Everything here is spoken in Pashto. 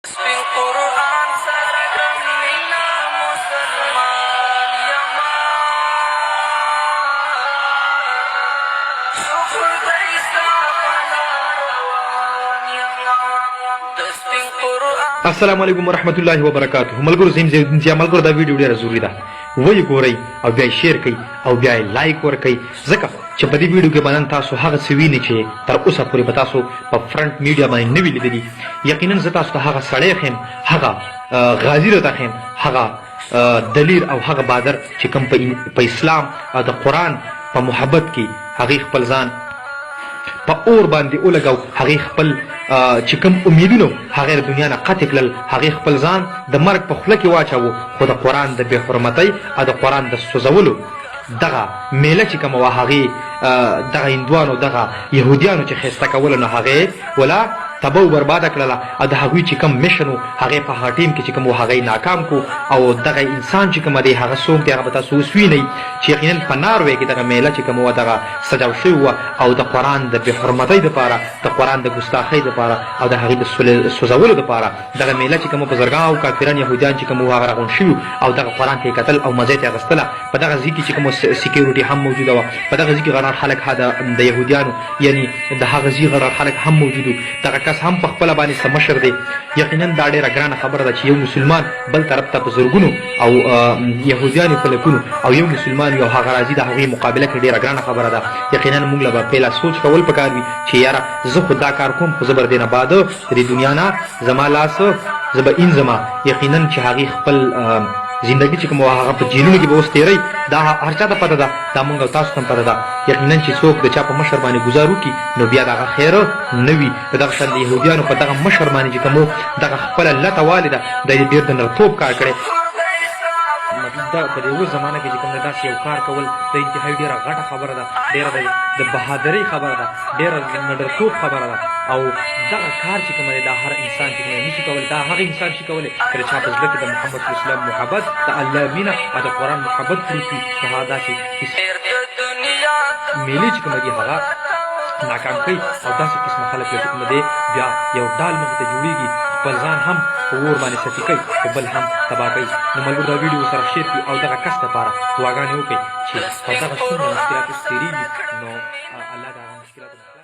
قرآن سرگم مینا مسلمان یما شکر دیستا پنا روان یما دسپین قرآن. السلام علیکم ورحمت الله وبرکاته. ملګرو زم ملګرو دا ویډیو ډیره ضروری ده، وایي ګورئ او بیا شیر کړئ او بیا لایک ورکړئ، ځکه چې په دې ویډیو کې باندې تاسو هغه څه وینئ چې تر اوسه پورې به تاسو په فرنٹ میډیا باندې نه وي لیدلي. یقینا زه تاسو ته هغه سړی ښیم، هغه غازي راته ښیم، هغه دلیر او هغه بهادر چې کوم په اسلام او د قرآن په محبت کې هغې خپل ځان په اور باندې ولګاو، هغې خپل چې کوم امیدونه هغې د دنیا نه قطع کړل، هغې خپل ځان د مرګ په خوله کې واچاوه، خو د قرآن د بې حرمتۍ او د قرآن د سوځولو دغه میله چې کومه وه هغې دغه هندوانو دغه یهودیانو چې ښایسته کوله نو هغې ولا تبه و برباده کړله او د هغوی چې کوم میشن و هغې په هغه ټیم کې چې کوم و هغه ناکام کو. او دغه انسان چې کومه دی هغه څوک دی هغه به تاسو اوس وینئ چې یقینا په ناروې کې دغه میله چې کومه وه دغه سجاو شوې وه او د قرآن د بې حرمتۍ دپاره، د قرآن د ګستاخۍ دپاره او د هغې د سوځولو دپاره دغه میله چې کومه بزرګان او کافران یهودیان چې کوم و هغه راغونډ شوي او دغه قرآن ته یې کتل او مزه یې اخیستله. په دغه ځای کې چې کومه سیکیورټي هم موجوده وه، په دغه ځای کې غرار خلک د یهودیانو یعنې د هغه ځای غرار خلک هم موجود و. دغه کس هم په خپله باندې څه مشر دی. یقینا دا ډېره ګرانه خبره ده چې یو مسلمان بل طرف ته په زرګونو او یهودیانو په لکونو او یو مسلمان یو هغه راځي د هغې مقابله کې ډېره ګرانه خبره ده. یقینا موږ له به پهله سوچ کول پکار وي چې یاره زه خو دا کار کوم خو زه به د دې نه بعد د دې دنیا نه زما لاس زه به انځمه. یقینا چې هغې خپل زندگی چې کوم هغه په جیلونو کې به اوس تېروي، دا هر چا ته پته ده، دا مونږ او تاسو ته هم پته ده. یقینا چې څوک د چا په مشر باندې ګزار وکړي نو بیا د هغه خیر نه وي. په دغه شان د یهودیانو په دغه مشر باندې چې کوم دغه خپله لته والې ده د یې ډېر د نرتوب کار کړی. مطلب دا په یوه زمانه کې چې کوم د داسې یو کار کول د انتهایي ډېره غټه خبره ده، ډېره د بهادرۍ خبره ده، ډېره د نډرتوب خبره ده. او دغه کار چې کومه دی دا هر انسان چې کومه نشي کولی، دا هغه انسان شي کولی چې د چا په زړه کې د محمد صلی اسلام محبت، د الله مینه او د قرآن محبت پروت وي. نو هغه داسې میلې چې کومه دي هغه ناکام کوي او داسې قسمه خلک چې کومه دی بیا یو ډال مخې ته جوړېږي، خپل ځان هم په اور باندې سفي کوي خو بل هم تباه کوي. نو ملګرو دا ویډیو سره شیر کړي او دغه کس دپاره دعاګانې وکړئ چې په دغه څومره مشکلاتو تېرېږي نو الله د هغه مشکلاتو